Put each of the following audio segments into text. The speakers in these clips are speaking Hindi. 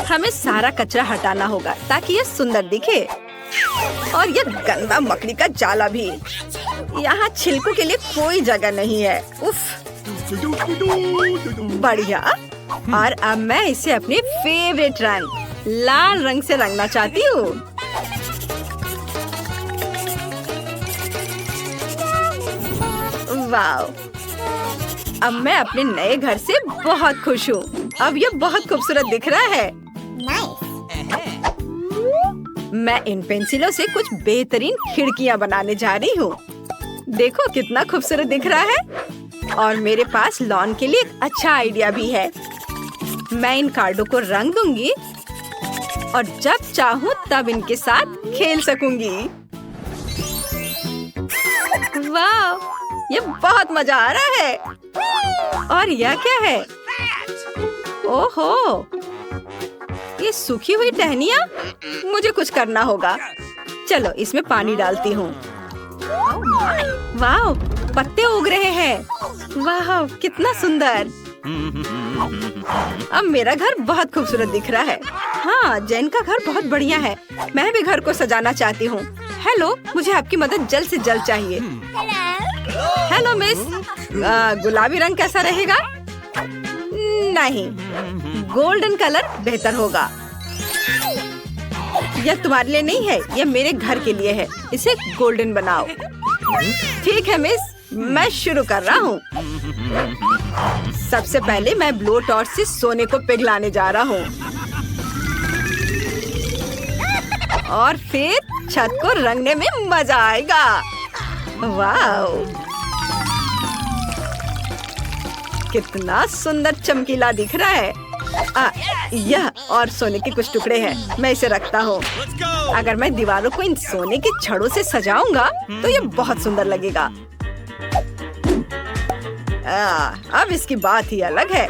हमें सारा कचरा हटाना होगा ताकि ये सुंदर दिखे। और ये गंदा मकड़ी का जाला भी। यहाँ छिलकों के लिए कोई जगह नहीं है। उफ, बढ़िया। और अब मैं इसे अपने फेवरेट रंग लाल रंग से रंगना चाहती हूँ। वाव! अब मैं अपने नए घर से बहुत खुश हूँ। अब ये बहुत खूबसूरत दिख रहा है। मैं इन पेंसिलों से कुछ बेहतरीन खिड़कियाँ बनाने जा रही हूँ। देखो कितना खूबसूरत दिख रहा है। और मेरे पास लॉन के लिए एक अच्छा आइडिया भी है। मैं इन कार्डों को रंग दूंगी और जब चाहूँ तब इनके साथ खेल सकूंगी। वाह! ये बहुत मजा आ रहा है। और यह क्या है? ओहो! ये सूखी हुई टहनियाँ? मुझे कुछ करना होगा। चलो इसमें पानी डालती हूँ। वाह! पत्ते उग रहे हैं। वाह! कितना सुंदर। अब मेरा घर बहुत खूबसूरत दिख रहा है। हाँ, जैन का घर बहुत बढ़िया है। मैं भी घर को सजाना चाहती हूँ। हेलो, मुझे आपकी मदद जल्द से जल्द चाहिए। हेलो मिस, गुलाबी रंग कैसा रहेगा? नहीं, गोल्डन कलर बेहतर होगा। यह तुम्हारे लिए नहीं है, यह मेरे घर के लिए है। इसे गोल्डन बनाओ। ठीक है मिस, मैं शुरू कर रहा हूँ। सबसे पहले मैं ब्लो टॉर्च से सोने को पिघलाने जा रहा हूँ और फिर छत को रंगने में मजा आएगा। वाह! कितना सुंदर चमकीला दिख रहा है। यह और सोने के कुछ टुकड़े हैं। मैं इसे रखता हूँ। अगर मैं दीवारों को इन सोने के छड़ों से सजाऊंगा तो ये बहुत सुंदर लगेगा। अब इसकी बात ही अलग है।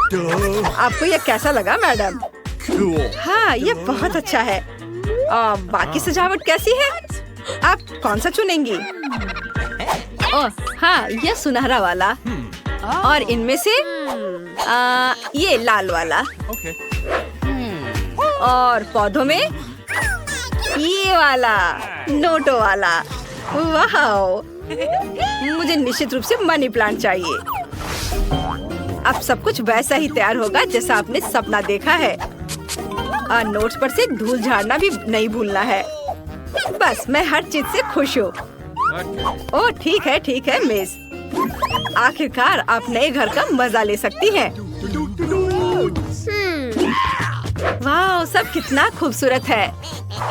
आपको यह कैसा लगा मैडम? हाँ, ये बहुत अच्छा है। बाकी सजावट कैसी है? आप कौन सा चुनेंगी? ओह हाँ, यह सुनहरा वाला। और इनमें से ये लाल वाला। और पौधों में ये वाला नोटो वाला। वाह! मुझे निश्चित रूप से मनी प्लांट चाहिए। अब सब कुछ वैसा ही तैयार होगा जैसा आपने सपना देखा है। नोट्स पर से धूल झाड़ना भी नहीं भूलना है। बस मैं हर चीज से खुश हूँ। ओह ठीक है मिस। आखिरकार आप नए घर का मजा ले सकती हैं। वाह, सब कितना खूबसूरत है।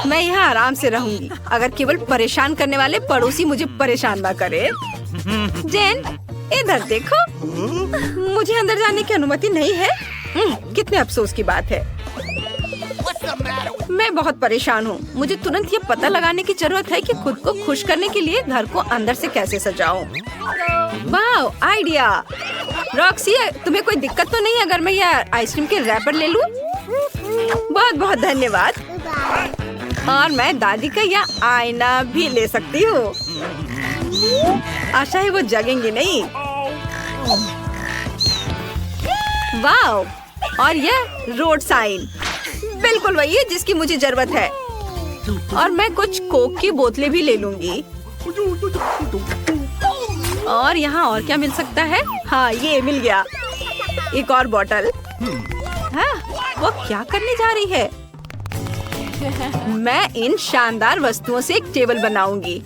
मैं यहाँ आराम से रहूंगी अगर केवल परेशान करने वाले पड़ोसी मुझे परेशान ना करे। जेन, इधर देखो। मुझे अंदर जाने की अनुमति नहीं है। कितने अफसोस की बात है। मैं बहुत परेशान हूँ। मुझे तुरंत ये पता लगाने की जरूरत है कि खुद को खुश करने के लिए घर को अंदर से कैसे सजाऊं। वाह, आइडिया। रॉक्सी, तुम्हें कोई दिक्कत तो नहीं अगर मैं यह आइसक्रीम के रैपर ले लूं? बहुत बहुत धन्यवाद। और मैं दादी का यह आईना भी ले सकती हूँ। आशा है वो जगेंगे नहीं। वाह, और यह रोड साइन बिल्कुल वही है जिसकी मुझे जरूरत है। और मैं कुछ कोक की बोतलें भी ले लूंगी। और यहाँ और क्या मिल सकता है? हाँ, ये मिल गया। एक और बोतल। हाँ, वो क्या करने जा रही है? मैं इन शानदार वस्तुओं से एक टेबल बनाऊंगी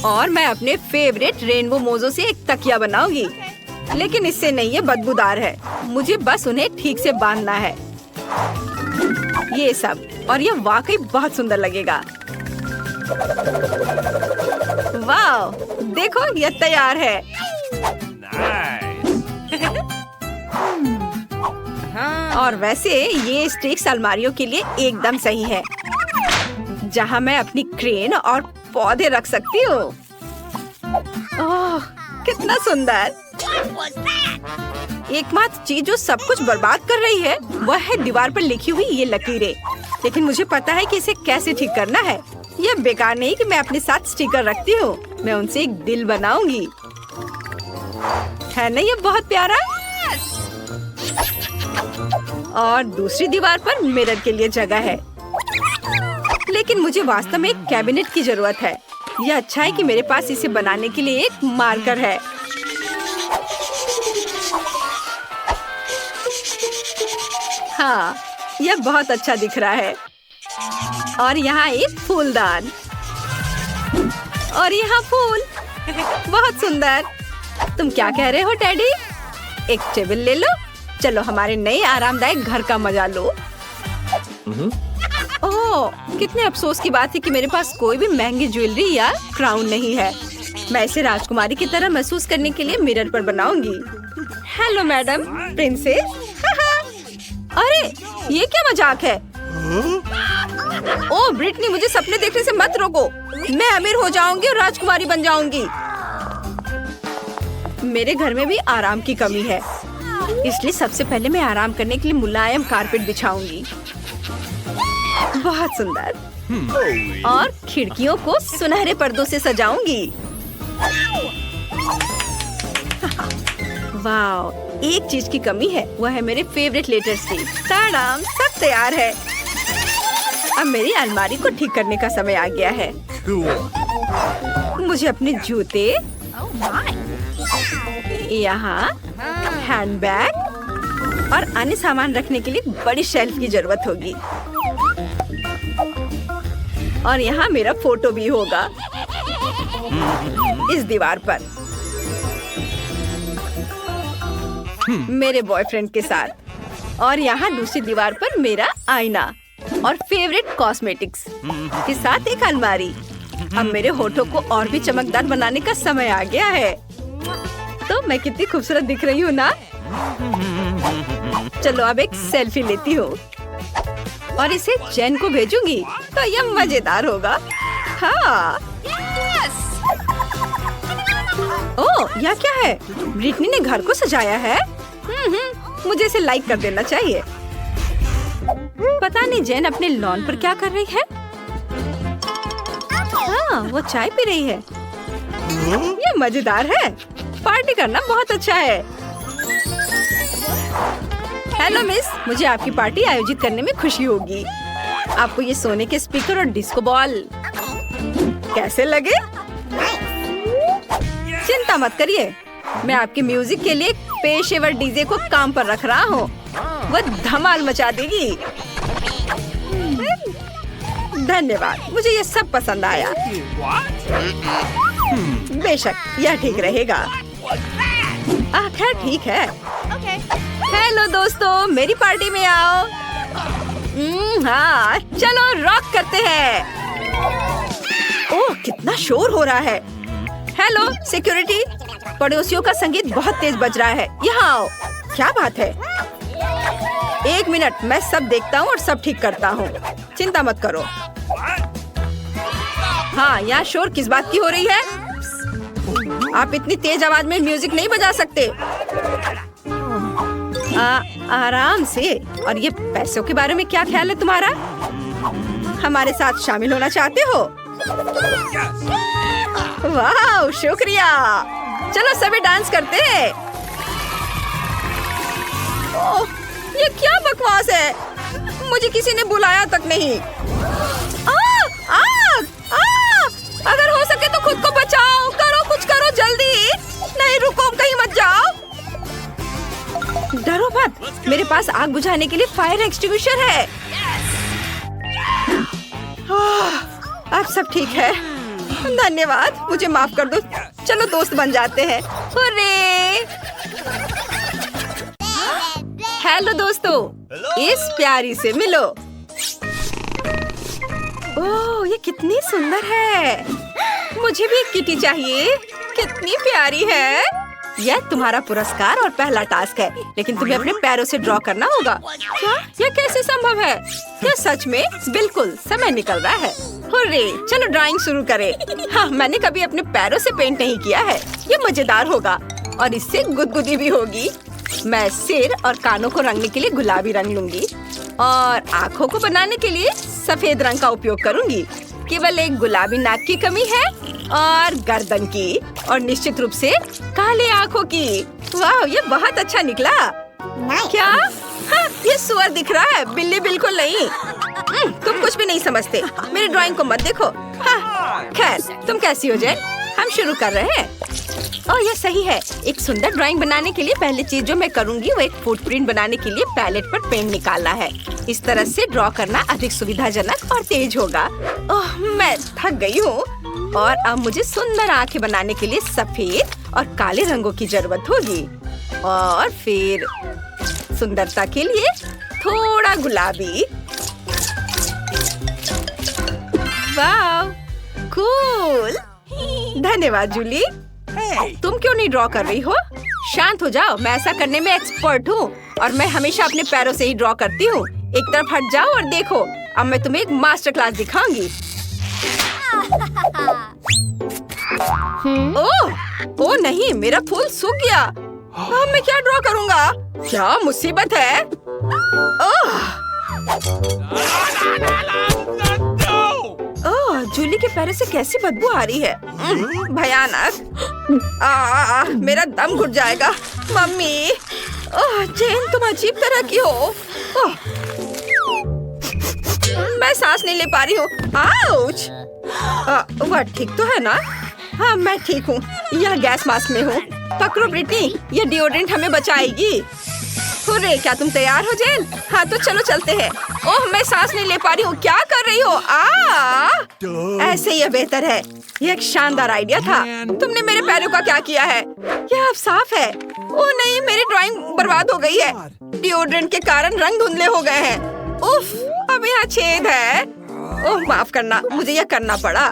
और मैं अपने फेवरेट रेनबो मोजों से एक तकिया बनाऊंगी। लेकिन इससे नहीं, ये बदबूदार है। मुझे बस उन्हें ठीक से बांधना है। ये सब, और ये वाकई बहुत सुंदर लगेगा। वाह, देखो ये तैयार है। और वैसे ये स्टिक्स अलमारियों के लिए एकदम सही है, जहाँ मैं अपनी क्रेन और पौधे रख सकती हूँ। ओह, कितना सुंदर। एकमात्र चीज जो सब कुछ बर्बाद कर रही है वह है दीवार पर लिखी हुई ये लकीरें। लेकिन मुझे पता है कि इसे कैसे ठीक करना है। यह बेकार नहीं कि मैं अपने साथ स्टिकर रखती हूँ। मैं उनसे एक दिल बनाऊंगी। है ना ये बहुत प्यारा? और दूसरी दीवार पर मिरर के लिए जगह है। लेकिन मुझे वास्तव में एक कैबिनेट की जरूरत है। यह अच्छा है कि मेरे पास इसे बनाने के लिए एक मार्कर है। हाँ, यह बहुत अच्छा दिख रहा है। और यहाँ एक फूलदान और यहाँ फूल, बहुत सुंदर। तुम क्या कह रहे हो डैडी? एक टेबल ले लो। चलो हमारे नए आरामदायक घर का मजा लो। ओह, कितने अफसोस की बात है कि मेरे पास कोई भी महंगी ज्वेलरी या क्राउन नहीं है। मैं इसे राजकुमारी की तरह महसूस करने के लिए मिरर पर बनाऊंगी। Hello madam princess. अरे ये क्या मजाक है? ओह ब्रिटनी, मुझे सपने देखने से मत रोको। मैं अमीर हो जाऊंगी और राजकुमारी बन जाऊंगी। मेरे घर में भी आराम की कमी है, इसलिए सबसे पहले मैं आराम करने के लिए मुलायम कारपेट बिछाऊंगी। बहुत सुंदर। और खिड़कियों को सुनहरे पर्दों से सजाऊंगी। वाह, एक चीज की कमी है, वह है मेरे फेवरेट लेटर्स की। ताड़ाम, सब तैयार है। अब मेरी अलमारी को ठीक करने का समय आ गया है। मुझे अपने जूते, यहाँ हैंडबैग और अन्य सामान रखने के लिए बड़ी शेल्फ की जरूरत होगी। और यहाँ मेरा फोटो भी होगा इस दीवार पर, मेरे बॉयफ्रेंड के साथ। और यहाँ दूसरी दीवार पर मेरा आईना और फेवरेट कॉस्मेटिक्स के साथ एक अलमारी। अब मेरे होठों को और भी चमकदार बनाने का समय आ गया है। तो मैं कितनी खूबसूरत दिख रही हूँ ना? चलो अब एक सेल्फी लेती हूँ और इसे जेन को भेजूंगी तो यह मजेदार होगा। हाँ। ओह, यह क्या है? ब्रिटनी ने घर को सजाया है। मुझे इसे लाइक कर देना चाहिए। पता नहीं जेन अपने लॉन पर क्या कर रही है। हाँ, वो चाय पी रही है। ये मजेदार है। पार्टी करना बहुत अच्छा है। हेलो मिस, मुझे आपकी पार्टी आयोजित करने में खुशी होगी। आपको ये सोने के स्पीकर और डिस्को बॉल कैसे लगे? चिंता मत करिए, मैं आपके म्यूजिक के लिए पेशेवर डीजे को काम पर रख रहा हूँ। वो धमाल मचा देगी। धन्यवाद, मुझे ये सब पसंद आया। बेशक यह ठीक रहेगा। खैर ठीक है। हेलो दोस्तों, मेरी पार्टी में आओ। हाँ, चलो रॉक करते हैं। ओह, कितना शोर हो रहा है। हेलो सिक्योरिटी, पड़ोसियों का संगीत बहुत तेज बज रहा है, यहाँ आओ। क्या बात है? एक मिनट, मैं सब देखता हूँ और सब ठीक करता हूँ। चिंता मत करो। हाँ, यहाँ शोर किस बात की हो रही है? आप इतनी तेज आवाज में म्यूजिक नहीं बजा सकते। आराम से। और ये पैसों के बारे में क्या ख्याल है तुम्हारा? हमारे साथ शामिल होना चाहते हो? वाह, शुक्रिया। चलो सभी डांस करते हैं। ओह, ये क्या बकवास है? मुझे किसी ने बुलाया तक नहीं। अगर हो सके तो खुद को बचाओ। करो, कुछ करो जल्दी। नहीं रुको, कहीं मत जाओ। डरो मत, मेरे पास आग बुझाने के लिए फायर एक्सटिंग्विशर है। अब सब ठीक है। धन्यवाद, मुझे माफ कर दो। चलो दोस्त बन जाते हैं। हुर्रे! हेलो दोस्तों, इस प्यारी से मिलो। ओह, ये कितनी सुंदर है। मुझे भी एक किटी चाहिए। कितनी प्यारी है। यह तुम्हारा पुरस्कार और पहला टास्क है, लेकिन तुम्हें अपने पैरों से ड्रॉ करना होगा। क्या? यह कैसे संभव है? यह सच में? बिल्कुल, समय निकल रहा है। हुर्रे! चलो ड्राइंग शुरू करें। हाँ, मैंने कभी अपने पैरों से पेंट नहीं किया है। ये मजेदार होगा और इससे गुदगुदी भी होगी। मैं सिर और कानों को रंगने के लिए गुलाबी रंग लूंगी और आँखों को बनाने के लिए सफेद रंग का उपयोग करूंगी। केवल एक गुलाबी नाक की कमी है और गर्दन की, और निश्चित रूप से काले आँखों की। वाह, ये बहुत अच्छा निकला। क्या? हाँ, ये सुअर दिख रहा है, बिल्ली बिल्कुल नहीं। तुम कुछ भी नहीं समझते। मेरी ड्राइंग को मत देखो। हाँ, खैर तुम कैसी हो जैन? हम शुरू कर रहे हैं। ओह ये सही है। एक सुंदर ड्राइंग बनाने के लिए पहली चीज जो मैं करूंगी वो एक फुटप्रिंट बनाने के लिए पैलेट पर पेंट निकालना है। इस तरह से ड्रॉ करना अधिक सुविधाजनक और तेज होगा। ओह मैं थक गई हूँ और अब मुझे सुंदर आंखें बनाने के लिए सफेद और काले रंगों की जरूरत होगी और फिर सुंदरता के लिए थोड़ा गुलाबी। वाव, कूल। धन्यवाद जूली। तुम क्यों नहीं ड्रॉ कर रही हो? शांत हो जाओ, मैं ऐसा करने में एक्सपर्ट हूँ और मैं हमेशा अपने पैरों से ही ड्रॉ करती हूँ। एक तरफ हट जाओ और देखो, अब मैं तुम्हें एक मास्टर क्लास दिखाऊंगी। ओह नहीं, मेरा फूल सूख गया। अब मैं क्या ड्रॉ करूँगा? क्या मुसीबत है? ओह जूली के पैरों से कैसी बदबू आ रही है। भयानक। मेरा दम घुट जाएगा। मम्मी, ओह जेन तुम अजीब तरह की हो। मैं सांस नहीं ले पा रही हूँ। आउच। वह ठीक तो है ना? हाँ मैं ठीक हूँ। यह गैस मास्क में हूँ। पकड़ो ब्रिटनी, यह डिओड्रेंट हमें बचाएगी। हुर्रे, क्या तुम तैयार हो जेन? हाँ तो चलो चलते हैं। ओह मैं सांस नहीं ले पा रही हूँ। क्या कर रही हो? ऐसे यह बेहतर है। यह एक शानदार आइडिया था। तुमने मेरे पैरों का क्या किया है? यह अब साफ है। ओह नहीं, मेरी ड्राइंग बर्बाद हो गई है। डिओड्रेंट के कारण रंग धुंधले हो गए हैं। उफ, अब यहाँ छेद है। ओह माफ करना, मुझे यह करना पड़ा।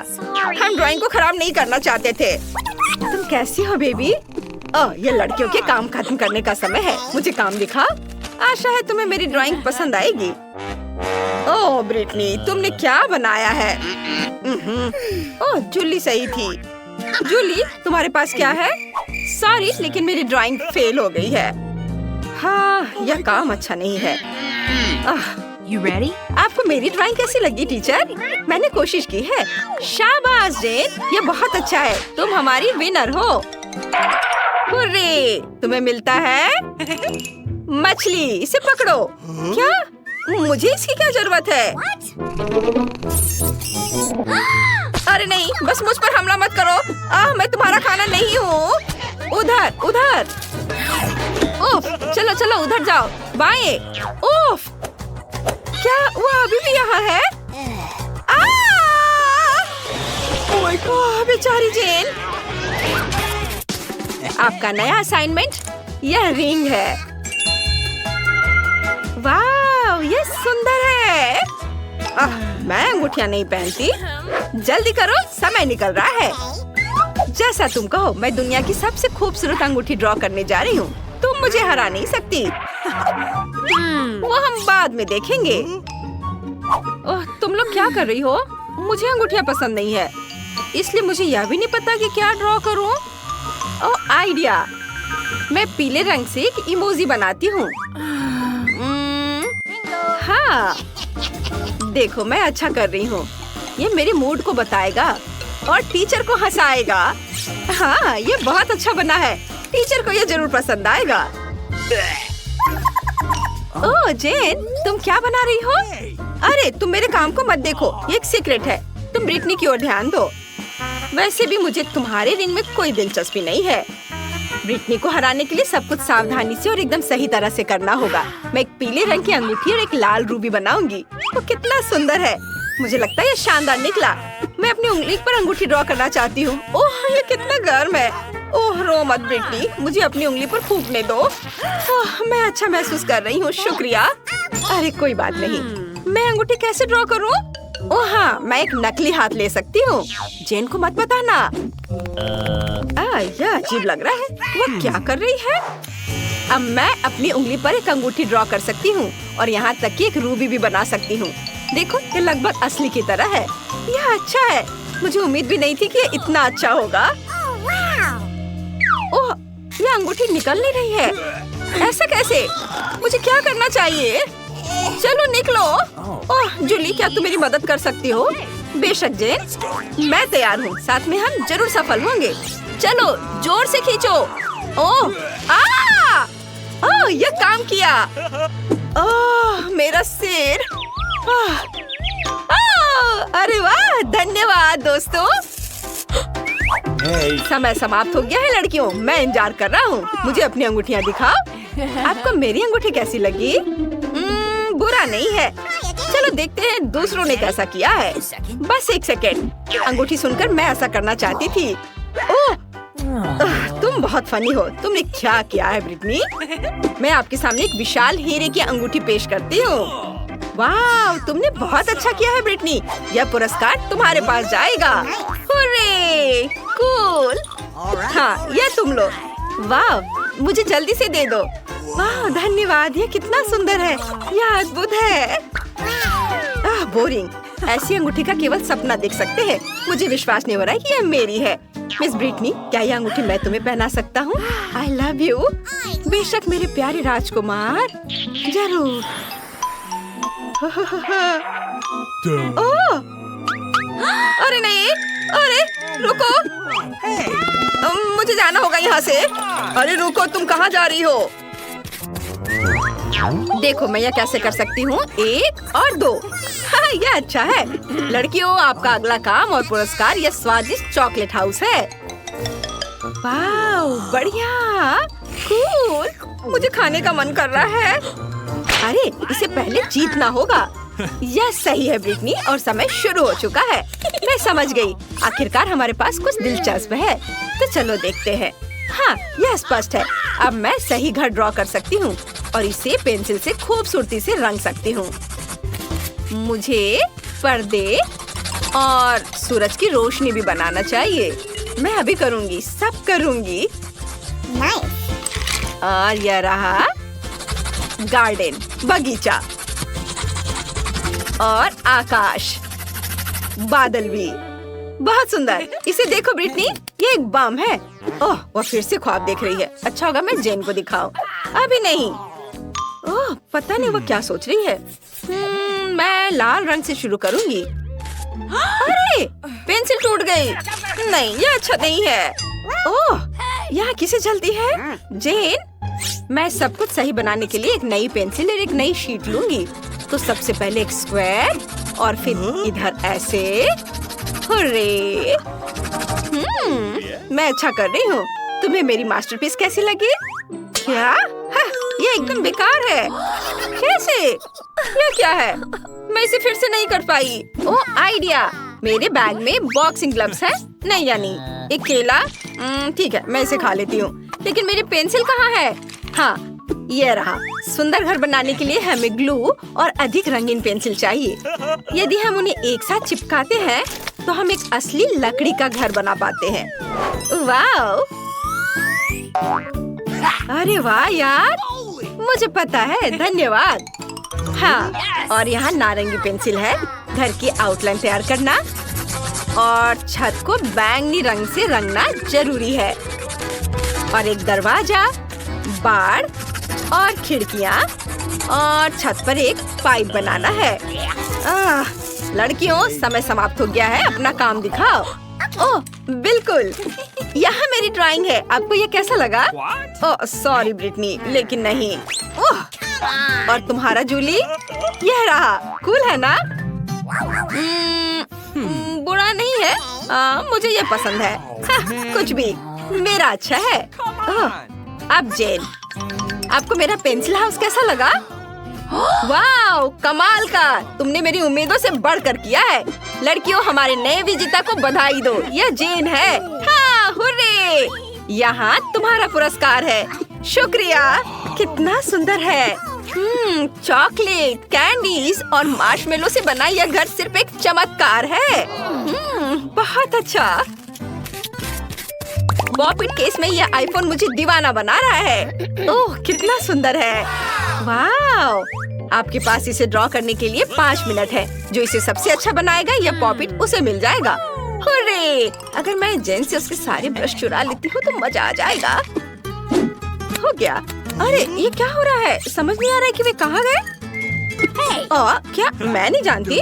हम ड्राइंग को खराब नहीं करना चाहते थे। तुम कैसी हो बेबी? ये लड़कियों के काम खत्म करने का समय है। मुझे काम दिखा। आशा है तुम्हें मेरी ड्राइंग पसंद आएगी। ओह ब्रिटनी, तुमने क्या बनाया है? ओह जूली सही थी। जूली तुम्हारे पास क्या है? सॉरी लेकिन मेरी ड्राइंग फेल हो गई है। हाँ यह काम अच्छा नहीं है। You ready? आपको मेरी ड्राइंग कैसी लगी टीचर? मैंने कोशिश की है। शाबाश जेन, यह बहुत अच्छा है। तुम हमारी विनर हो। हुर्रे, तुम्हें मिलता है मछली। इसे पकड़ो। क्या? मुझे इसकी क्या जरूरत है? अरे नहीं, बस मुझ पर हमला मत करो। मैं तुम्हारा खाना नहीं हूँ। उधर उधर। ओफ, चलो चलो उधर जाओ। बाएं। ओफ, क्या वो अभी भी यहाँ है? ओह बेचारी जेन। आपका नया असाइनमेंट यह रिंग है। वाह ये सुंदर है। मैं अंगूठियां नहीं पहनती। जल्दी करो, समय निकल रहा है। जैसा तुम कहो, मैं दुनिया की सबसे खूबसूरत अंगूठी ड्रॉ करने जा रही हूँ। तुम मुझे हरा नहीं सकती। वो हम बाद में देखेंगे। ओह तुम लोग क्या कर रही हो? मुझे अंगूठियां पसंद नहीं है, इसलिए मुझे यह भी नहीं पता कि क्या ड्रॉ करूं। ओह आइडिया, मैं पीले रंग से एक इमोजी बनाती हूँ। हाँ देखो मैं अच्छा कर रही हूँ। ये मेरे मूड को बताएगा और टीचर को हंसाएगा। हाँ ये बहुत अच्छा बना है। टीचर को ये जरूर पसंद आएगा। ओह जेन, तुम क्या बना रही हो? अरे तुम मेरे काम को मत देखो, ये एक सीक्रेट है। तुम ब्रिटनी की ओर ध्यान दो। वैसे भी मुझे तुम्हारे रिंग में कोई दिलचस्पी नहीं है। ब्रिटनी को हराने के लिए सब कुछ सावधानी से और एकदम सही तरह से करना होगा। मैं एक पीले रंग की अंगूठी और एक लाल रूबी बनाऊंगी। वो कितना सुंदर है। मुझे लगता है ये शानदार निकला। मैं अपनी उंगली पर अंगूठी ड्रॉ करना चाहती हूँ। ओह ये कितना गर्म है। ओह रो मत ब्रिटनी, मुझे अपनी उंगली पर फूंकने दो। ओह मैं अच्छा महसूस कर रही हूँ, शुक्रिया। अरे कोई बात नहीं। मैं अंगूठी कैसे ड्रॉ करूँ? ओह हाँ, मैं एक नकली हाथ ले सकती हूँ। जेन को मत बताना। यह अजीब लग रहा है। वो क्या कर रही है? अब मैं अपनी उंगली पर एक अंगूठी ड्रॉ कर सकती हूँ और यहाँ तक कि एक रूबी भी बना सकती हूँ। देखो ये लगभग असली की तरह है। यह अच्छा है। मुझे उम्मीद भी नहीं थी कि ये इतना अच्छा होगा। ओह ये अंगूठी निकल नहीं रही है। ऐसा कैसे? मुझे क्या करना चाहिए? चलो निकलो। ओह जूली, क्या तुम मेरी मदद कर सकती हो? बेशक जेन, मैं तैयार हूँ। साथ में हम जरूर सफल होंगे। चलो जोर से खींचो। ओह ओह, ये काम किया। ओह, मेरा सिर। अरे वाह, धन्यवाद दोस्तों। समय समाप्त हो गया है लड़कियों, मैं इंतजार कर रहा हूँ। मुझे अपनी अंगूठियाँ दिखाओ। आपको मेरी अंगूठी कैसी लगी? बुरा नहीं है। चलो देखते हैं दूसरों ने कैसा किया है। बस एक सेकेंड, अंगूठी सुनकर मैं ऐसा करना चाहती थी। ओह, तुम बहुत फनी हो। तुमने क्या किया है ब्रिटनी? मैं आपके सामने एक विशाल हीरे की अंगूठी पेश करती हूँ। वाह, तुमने बहुत अच्छा किया है ब्रिटनी। यह पुरस्कार तुम्हारे पास जाएगा। Hurray, cool. हाँ, यह तुम लो। वाह, मुझे जल्दी से दे दो। वाह, धन्यवाद। ये कितना सुंदर है। यह अद्भुत है। बोरिंग। ऐसी अंगूठी का केवल सपना देख सकते हैं। मुझे विश्वास नहीं हो रहा है कि यह मेरी है। मिस ब्रिटनी, क्या यह अंगूठी मैं तुम्हें पहना सकता हूँ? I love you. बेशक मेरे प्यारे राजकुमार, जरूर। ओह, अरे नहीं, अरे रुको, मुझे जाना होगा यहाँ से। अरे रुको, तुम कहाँ जा रही हो? देखो मैं यह कैसे कर सकती हूँ। 1 और 2। हाँ, यह अच्छा है। लड़कियों, आपका अगला काम और पुरस्कार यह स्वादिष्ट चॉकलेट हाउस है। वाह, बढ़िया, कूल। मुझे खाने का मन कर रहा है। अरे, इसे पहले जीतना होगा। यह सही है ब्रिटनी, और समय शुरू हो चुका है। मैं समझ गई। आखिरकार हमारे पास कुछ दिलचस्प है। तो चलो देखते हैं। हाँ, यह स्पष्ट है। अब मैं सही घर ड्रॉ कर सकती हूँ और इसे पेंसिल से खूबसूरती से रंग सकती हूँ। मुझे पर्दे और सूरज की रोशनी भी बनाना चाहिए। मैं अभी करूँगी, सब करूँगी। और यह रहा गार्डन, बगीचा और आकाश, बादल भी। बहुत सुंदर। इसे देखो ब्रिटनी, ये एक बम है। ओह, वो फिर से ख्वाब देख रही है। अच्छा होगा मैं जेन को दिखाऊं। अभी नहीं। ओह, पता नहीं वो क्या सोच रही है। मैं लाल रंग से शुरू करूंगी। अरे, पेंसिल टूट गई। नहीं, ये अच्छा नहीं है। ओह, यहाँ किसे जल्दी है? जेन, मैं सब कुछ सही बनाने के लिए एक नई पेंसिल और एक नई शीट लूंगी। तो सबसे पहले एक स्क्वायर और फिर इधर ऐसे। हुर्रे! मैं अच्छा कर रही हूँ। तुम्हें मेरी मास्टरपीस कैसी लगी? क्या? हाँ, ये एकदम बेकार है। कैसे? ये क्या है? मैं इसे फिर से नहीं कर पाई। ओह, आइडिया। मेरे बैग में बॉक्सिंग ग्लव्स हैं। नहीं यानी एक केला। ठीक है, मैं इसे खा लेती हूँ। लेकिन मेरी पेंसिल कहाँ है? हाँ, ये रहा। सुंदर घर बनाने के लिए हमें ग्लू और अधिक रंगीन पेंसिल चाहिए। यदि हम उन्हें एक साथ चिपकाते हैं तो हम एक असली लकड़ी का घर बना पाते हैं। वाह! अरे वाह यार, मुझे पता है। धन्यवाद। हाँ, और यहाँ नारंगी पेंसिल है। घर की आउटलाइन तैयार करना और छत को बैंगनी रंग से रंगना जरूरी है। और एक दरवाजा, बाड़ और खिड़कियाँ और छत पर एक पाइप बनाना है। लड़कियों, समय समाप्त हो गया है। अपना काम दिखाओ। ओह, बिल्कुल। यहाँ मेरी ड्राइंग है। आपको ये कैसा लगा? ओह, सॉरी ब्रिटनी, लेकिन नहीं। ओह, और तुम्हारा जूली? यह रहा। कूल है ना? बुरा नहीं है। मुझे ये पसंद है। हाँ, कुछ भी। मेरा अच्छा है। अब जेन, आपको मेरा पेंसिल हाउस कैसा लगा? वाह, कमाल का। तुमने मेरी उम्मीदों से बढ़कर किया है। लड़कियों, हमारे नए विजेता को बधाई दो। यह जेन है। हाँ, हुर्रे! यहाँ तुम्हारा पुरस्कार है। शुक्रिया। कितना सुंदर है। चॉकलेट, कैंडीज और मार्शमेलो से बना यह घर सिर्फ एक चमत्कार है। बहुत अच्छा। पॉपिट केस में यह आईफोन मुझे दीवाना बना रहा है। ओह, कितना सुंदर है। वाह! आपके पास इसे ड्रॉ करने के लिए 5 मिनट है। जो इसे सबसे अच्छा बनाएगा यह पॉपिट उसे मिल जाएगा। हुर्रे! अगर मैं जेन से उसके सारे ब्रश चुरा लेती हूँ तो मजा आ जाएगा। हो गया। अरे, ये क्या हो रहा है? समझ नहीं आ रहा है कि वे कहाँ गए। क्या? मैं नहीं जानती।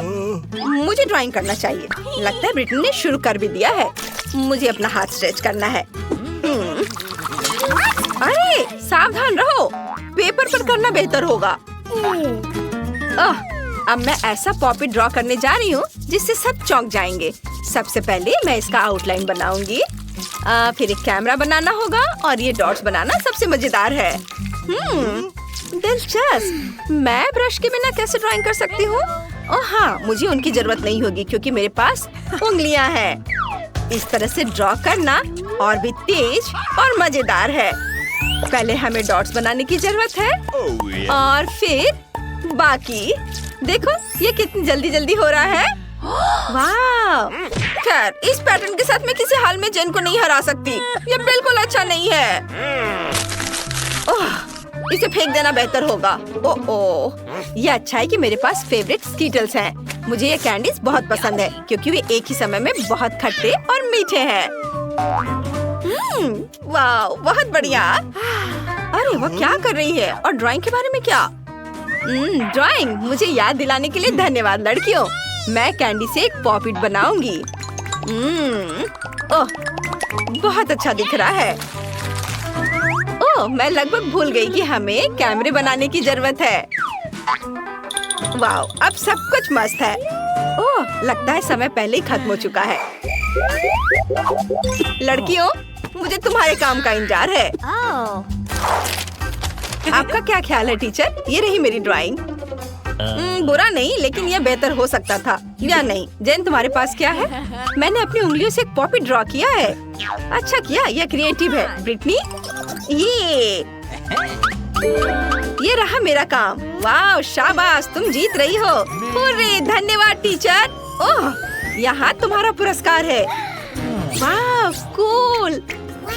मुझे ड्राइंग करना चाहिए। लगता है ब्रिटनी ने शुरू कर भी दिया है। मुझे अपना हाथ स्ट्रेच करना है। अरे, सावधान रहो। पेपर पर करना बेहतर होगा। अब मैं ऐसा पॉपी ड्रॉ करने जा रही हूँ जिससे सब चौंक जाएंगे। सबसे पहले मैं इसका आउटलाइन बनाऊंगी। फिर एक कैमरा बनाना होगा और ये डॉट्स बनाना सबसे मजेदार है। दिलचस्प। मैं ब्रश के बिना कैसे ड्राइंग कर सकती हूँ? ओह हाँ, मुझे उनकी जरूरत नहीं होगी क्योंकि मेरे पास उंगलियां हैं। इस तरह से ड्रॉ करना और भी तेज और मजेदार है। पहले हमें डॉट्स बनाने की जरूरत है और फिर बाकी। देखो ये कितनी जल्दी जल्दी हो रहा है। वाह! खैर, इस पैटर्न के साथ मैं किसी हाल में जेन को नहीं हरा सकती। ये बिल्कुल अच्छा नहीं है। ओह, इसे फेंक देना बेहतर होगा। ओह, ये अच्छा है कि मेरे पास फेवरेट स्कीटल्स हैं। मुझे ये कैंडीज बहुत पसंद है क्योंकि वे एक ही समय में बहुत खट्टे और मीठे हैं। वाह, बहुत बढ़िया। अरे वो क्या कर रही है? और ड्राइंग के बारे में क्या? ड्राइंग मुझे याद दिलाने के लिए धन्यवाद लड़कियों। मैं कैंडी से एक पॉपिट बनाऊंगी। ओह, बहुत अच्छा दिख रहा है। ओह, मैं लगभग भूल गई कि हमें कैमरे बनाने की जरूरत है। वाह, अब सब कुछ मस्त है। ओह, लगता है समय पहले ही खत्म हो चुका है। लड़कियों, मुझे तुम्हारे काम का इंतजार है। आपका क्या ख्याल है टीचर? ये रही मेरी ड्राइंग। बुरा नहीं, लेकिन यह बेहतर हो सकता था या नहीं? जेन, तुम्हारे पास क्या है? मैंने अपनी उंगलियों से एक पॉपी ड्रॉ किया है। अच्छा किया, यह क्रिएटिव है। ब्रिटनी, ये रहा मेरा काम। वाह, शाबाश, तुम जीत रही हो। हुर्रे, धन्यवाद टीचर। ओह, यहाँ तुम्हारा पुरस्कार है। वाह, कूल।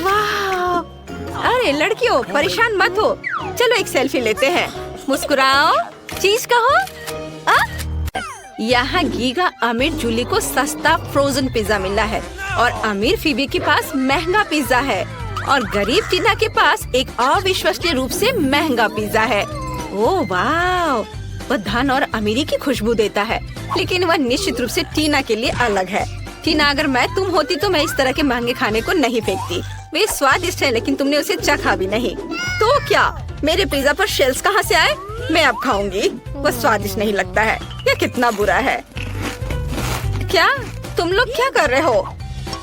वाह, अरे लड़कियों, परेशान मत हो। चलो एक सेल्फी लेते हैं। मुस्कुराओ, चीज कहो। यहाँ गीगा अमीर जूली को सस्ता फ्रोजन पिज्जा मिला है और अमीर फीबी के पास महंगा पिज्जा है और गरीब टीना के पास एक अविश्वसनीय रूप से महंगा पिज्जा है। ओह वाह, वह धन और अमीरी की खुशबू देता है, लेकिन वह निश्चित रूप से टीना के लिए अलग है। टीना, अगर मैं तुम होती तो मैं इस तरह के महंगे खाने को नहीं फेंकती। वे स्वादिष्ट है, लेकिन तुमने उसे चखा भी नहीं। तो क्या मेरे पिज्जा पर शेल्स कहाँ से आए? मैं अब खाऊंगी। वह स्वादिष्ट नहीं लगता है। यह कितना बुरा है। क्या तुम लोग क्या कर रहे हो?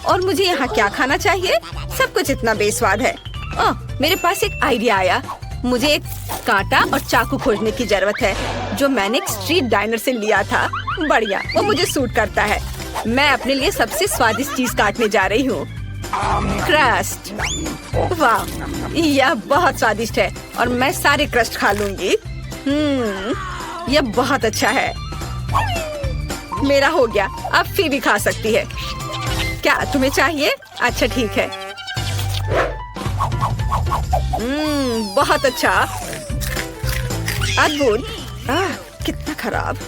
और मुझे यहाँ क्या खाना चाहिए? सब कुछ इतना बेस्वाद है। ओह, मेरे पास एक आइडिया आया। मुझे एक कांटा और चाकू खोजने की जरूरत है जो मैंने एक स्ट्रीट डाइनर से लिया था। बढ़िया, वो मुझे सूट करता है। मैं अपने लिए सबसे स्वादिष्ट चीज काटने जा रही हूँ। क्रस्ट। वाह, यह बहुत स्वादिष्ट है और मैं सारे क्रस्ट खा लूंगी। यह बहुत अच्छा है। मेरा हो गया, अब फीबी खा सकती है। क्या तुम्हें चाहिए? अच्छा ठीक है। बहुत अच्छा, अद्भुत। कितना खराब।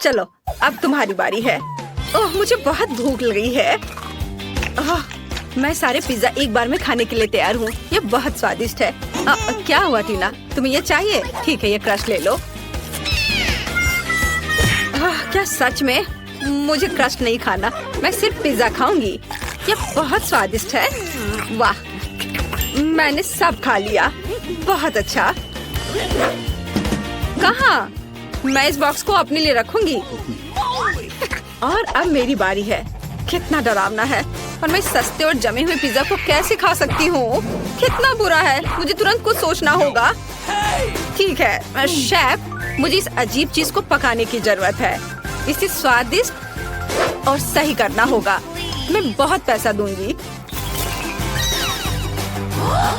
चलो अब तुम्हारी बारी है। ओह, मुझे बहुत भूख लगी है। मैं सारे पिज्जा एक बार में खाने के लिए तैयार हूँ। ये बहुत स्वादिष्ट है। क्या हुआ टीना, तुम्हें ये चाहिए? ठीक है, ये क्रश ले लो। क्या सच में? मुझे क्रश नहीं खाना, मैं सिर्फ पिज्जा खाऊंगी। ये बहुत स्वादिष्ट है। वाह, मैंने सब खा लिया। बहुत अच्छा। कहाँ? मैं इस बॉक्स को अपने लिए रखूंगी। और अब मेरी बारी है। कितना डरावना है, और मैं सस्ते और जमे हुए पिज्जा को कैसे खा सकती हूँ? कितना बुरा है। मुझे तुरंत कुछ सोचना होगा। ठीक है शेफ, मुझे इस अजीब चीज को पकाने की जरूरत है। इसे स्वादिष्ट और सही करना होगा। मैं बहुत पैसा दूंगी।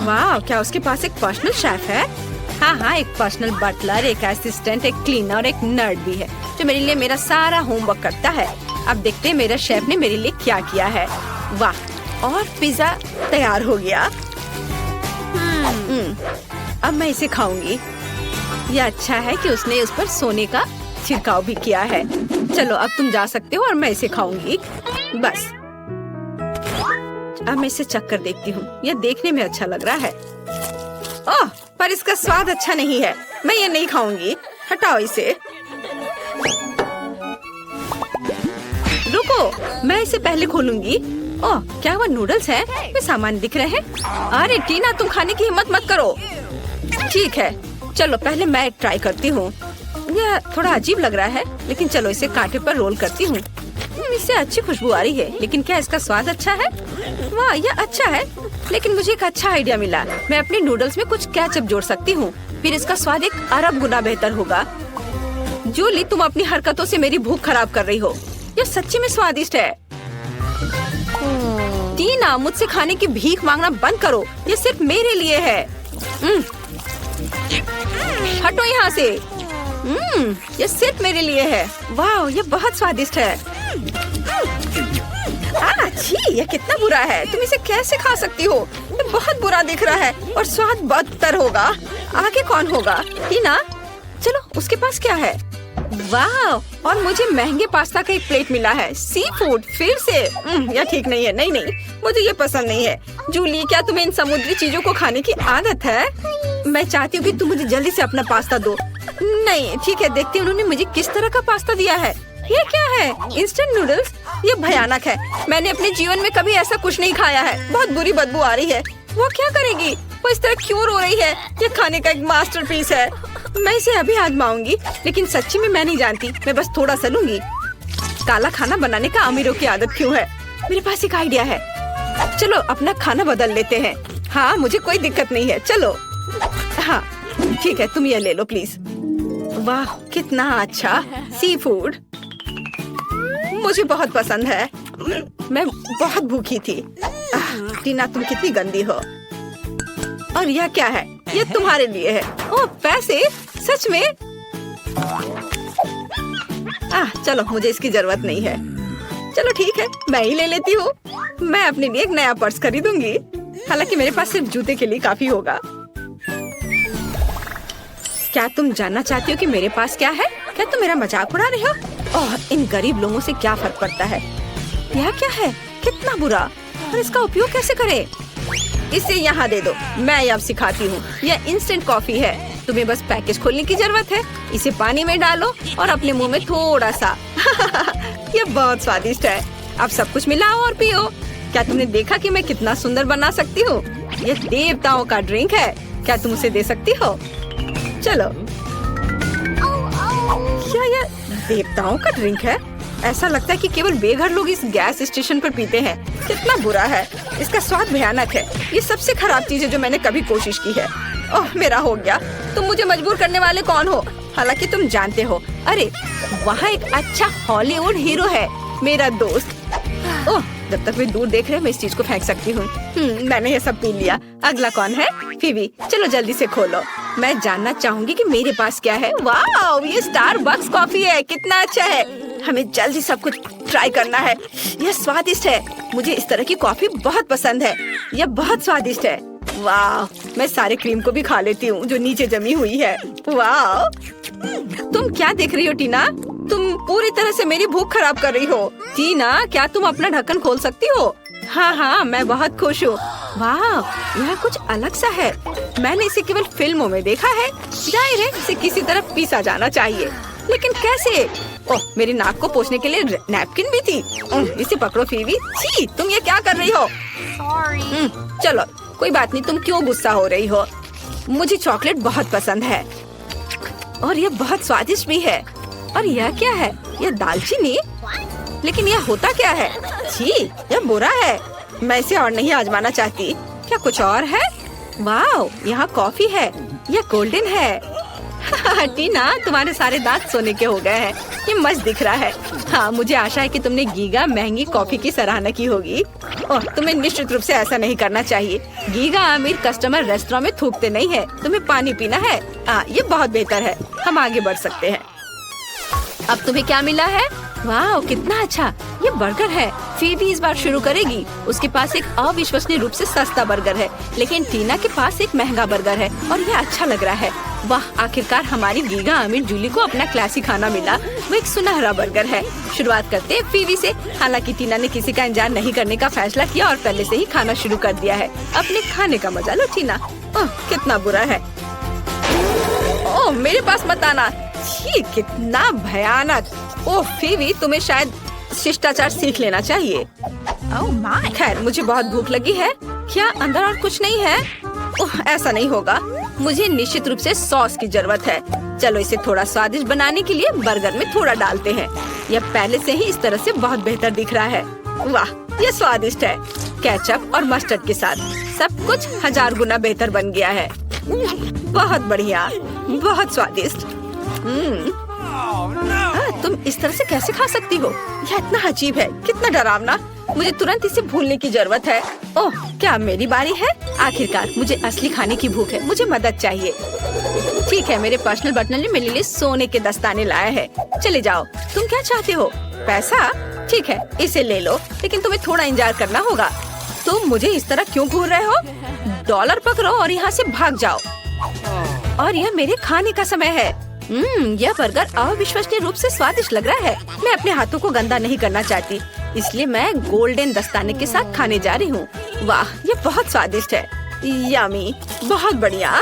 वाह, क्या उसके पास एक पर्सनल शेफ है? हाँ, एक पर्सनल बटलर, एक असिस्टेंट, एक क्लीनर और एक नर्ड भी है जो मेरे लिए मेरा सारा होमवर्क करता है। अब देखते हैं मेरा शेफ ने मेरे लिए क्या किया है। वाह, और पिज्जा तैयार हो गया। अब मैं इसे खाऊंगी। यह अच्छा है कि उसने उस पर सोने का छिड़काव भी किया है। चलो अब तुम जा सकते हो और मैं इसे खाऊंगी। बस अब मैं इसे चख कर देखती हूँ। यह देखने में अच्छा लग रहा है। ओह, पर इसका स्वाद अच्छा नहीं है। मैं ये नहीं खाऊंगी। हटाओ इसे। रुको, मैं इसे पहले खोलूंगी। ओह, क्या वह नूडल्स हैं? वे सामान दिख रहे हैं। अरे टीना, तुम खाने की हिम्मत मत करो। ठीक है, चलो पहले मैं ट्राई करती हूँ। यह थोड़ा अजीब लग रहा है, लेकिन चलो इसे कांटे पर रोल करती हूँ। इससे अच्छी खुशबू आ रही है, लेकिन क्या इसका स्वाद अच्छा है? वाह, यह अच्छा है, लेकिन मुझे एक अच्छा आइडिया मिला। मैं अपने नूडल्स में कुछ केचप जोड़ सकती हूँ, फिर इसका स्वाद एक अरब गुना बेहतर होगा। जूली, तुम अपनी हरकतों से मेरी भूख खराब कर रही हो। यह सच्ची में स्वादिष्ट है। टीना, मुझसे खाने की भीख मांगना बंद करो, ये सिर्फ मेरे लिए है। हटो यहाँ से। ये सिर्फ मेरे लिए है। वाह, ये बहुत स्वादिष्ट है। छी, ये कितना बुरा है। तुम इसे कैसे खा सकती हो? ये बहुत बुरा दिख रहा है और स्वाद बदतर होगा। आगे कौन होगा? टीना, चलो उसके पास क्या है? वाह, और मुझे महंगे पास्ता का एक प्लेट मिला है। सी फूड फिर से। यह ठीक नहीं है। नहीं, मुझे ये पसंद नहीं है। जूली, क्या तुम्हें इन समुद्री चीजों को खाने की आदत है? मैं चाहती हूँ कि तुम मुझे जल्दी से अपना पास्ता दो। नहीं, ठीक है, देखती हूँ उन्होंने मुझे किस तरह का पास्ता दिया है। ये क्या है? Instant noodles? ये भयानक है। मैंने अपने जीवन में कभी ऐसा कुछ नहीं खाया है। बहुत बुरी बदबू आ रही है। वो क्या करेगी? वो इस तरह क्यों रो रही है? ये खाने का एक मास्टरपीस है। मैं इसे अभी आजमाऊंगी, लेकिन सच्ची में मैं नहीं जानती। मैं बस थोड़ा सा लूंगी। काला खाना बनाने का अमीरों की आदत क्यों है? मेरे पास एक आइडिया है। चलो अपना खाना बदल लेते हैं। हाँ, मुझे कोई दिक्कत नहीं है। चलो। हाँ ठीक है, तुम ये ले लो प्लीज। वाह, कितना अच्छा सी फूड। मुझे बहुत पसंद है। मैं बहुत भूखी थी। टीना, तुम कितनी गंदी हो। और यह क्या है? ये तुम्हारे लिए है। ओह, पैसे? सच में? चलो, मुझे इसकी जरूरत नहीं है। चलो ठीक है, मैं ही ले लेती हूँ। मैं अपने लिए एक नया पर्स खरीदूंगी। हालांकि मेरे पास सिर्फ जूते के लिए काफी होगा। क्या तुम जानना चाहती हो कि मेरे पास क्या है? क्या तुम मेरा मजाक उड़ा रहे हो? ओह, इन गरीब लोगों से क्या फर्क पड़ता है? यह क्या है? कितना बुरा। और इसका उपयोग कैसे करें? इसे यहाँ दे दो, मैं अब सिखाती हूँ। यह इंस्टेंट कॉफी है। तुम्हें बस पैकेज खोलने की जरूरत है। इसे पानी में डालो और अपने मुंह में थोड़ा सा। यह बहुत स्वादिष्ट है। अब सब कुछ मिलाओ और पियो। क्या तुमने देखा कि मैं कितना सुंदर बना सकती हूँ? यह देवताओं का ड्रिंक है। क्या तुम उसे दे सकती हो? चलो। क्या यह देवताओं का ड्रिंक है? ऐसा लगता है कि केवल बेघर लोग इस गैस स्टेशन पर पीते हैं। कितना बुरा है। इसका स्वाद भयानक है। ये सबसे खराब चीज है जो मैंने कभी कोशिश की है। ओह, मेरा हो गया। तुम मुझे मजबूर करने वाले कौन हो? हालांकि तुम जानते हो। अरे, वहाँ एक अच्छा हॉलीवुड हीरो है, मेरा दोस्त। ओह, जब तक वे दूर देख रहे हैं, मैं इस चीज को फेंक सकती हूँ। मैंने ये सब पी लिया। अगला कौन है? फीबी, चलो जल्दी से खोलो। मैं जानना चाहूंगी कि मेरे पास क्या है। वाह, ये स्टारबक्स कॉफी है। कितना अच्छा है। हमें जल्दी सब कुछ ट्राई करना है। यह स्वादिष्ट है। मुझे इस तरह की कॉफी बहुत पसंद है। यह बहुत स्वादिष्ट है। वाह, मैं सारे क्रीम को भी खा लेती हूँ जो नीचे जमी हुई है। वाह, तुम क्या देख रही हो टीना? तुम पूरी तरह से मेरी भूख खराब कर रही हो। टीना, क्या तुम अपना ढक्कन खोल सकती हो? हाँ, मैं बहुत खुश हूँ। वाह, यह कुछ अलग सा है। मैंने इसे केवल फिल्मों में देखा है। जाहिर है इसे किसी तरह पीसा जाना चाहिए, लेकिन कैसे? ओह, मेरी नाक को पोंछने के लिए नैपकिन भी थी। इसे पकड़ो फीबी। छी, तुम ये क्या कर रही हो? चलो कोई बात नहीं, तुम क्यों गुस्सा हो रही हो? मुझे चॉकलेट बहुत पसंद है और यह बहुत स्वादिष्ट भी है। और यह क्या है? यह दालचीनी? लेकिन यह होता क्या है? छी, यह बुरा है। मैं इसे और नहीं आजमाना चाहती। क्या कुछ और है? वाह, यहाँ कॉफी है। यह गोल्डन है। टीना, तुम्हारे सारे दांत सोने के हो गए हैं। ये मस्त दिख रहा है। हाँ, मुझे आशा है कि तुमने गीगा महंगी कॉफी की सराहना की होगी। ओह, तुम्हें निश्चित रूप से ऐसा नहीं करना चाहिए। गीगा अमीर कस्टमर रेस्टोरेंट में थूकते नहीं है। तुम्हें पानी पीना है। ये बहुत बेहतर है। हम आगे बढ़ सकते हैं। अब तुम्हें क्या मिला है? वाह, कितना अच्छा। ये बर्गर है। फीबी इस बार शुरू करेगी। उसके पास एक अविश्वसनीय रूप से सस्ता बर्गर है, लेकिन टीना के पास एक महंगा बर्गर है और ये अच्छा लग रहा है। वाह, आखिरकार हमारी गीगा अमीर जूली को अपना क्लासी खाना मिला। वो एक सुनहरा बर्गर है। शुरुआत करते हैं फीबी से। हालांकि टीना ने किसी का इंतजार नहीं करने का फैसला किया और पहले से ही खाना शुरू कर दिया है। अपने खाने का मजा लो टीना। ओह, कितना बुरा है। ओह, मेरे पास मत आना। छी, कितना भयानक। ओह फीबी, तुम्हें शायद शिष्टाचार सीख लेना चाहिए। Oh my! खैर, मुझे बहुत भूख लगी है। क्या अंदर और कुछ नहीं है? ओह, ऐसा नहीं होगा। मुझे निश्चित रूप से सॉस की जरूरत है। चलो इसे थोड़ा स्वादिष्ट बनाने के लिए बर्गर में थोड़ा डालते हैं। यह पहले से ही इस तरह से बहुत बेहतर दिख रहा है। वाह, ये स्वादिष्ट है। केचप और मस्टर्ड के साथ सब कुछ 1000 गुना बेहतर बन गया है। बहुत बढ़िया, बहुत स्वादिष्ट। तुम इस तरह से कैसे खा सकती हो? यह इतना अजीब है, कितना डरावना। मुझे तुरंत इसे भूलने की जरूरत है। ओह, क्या मेरी बारी है? आखिरकार मुझे असली खाने की भूख है। मुझे मदद चाहिए। ठीक है, मेरे पर्सनल बटलर ने मेरे लिए सोने के दस्ताने लाए हैं। चले जाओ। तुम क्या चाहते हो? पैसा? ठीक है, इसे ले लो, लेकिन तुम्हें थोड़ा इंतजार करना होगा। तुम मुझे इस तरह क्यों घूर रहे हो? डॉलर पकड़ो और यहाँ से भाग जाओ। और यह मेरे खाने का समय है। यह बर्गर अविश्वसनीय रूप से स्वादिष्ट लग रहा है। मैं अपने हाथों को गंदा नहीं करना चाहती, इसलिए मैं गोल्डन दस्ताने के साथ खाने जा रही हूँ। वाह, ये बहुत स्वादिष्ट है। यम्मी, बहुत बढ़िया।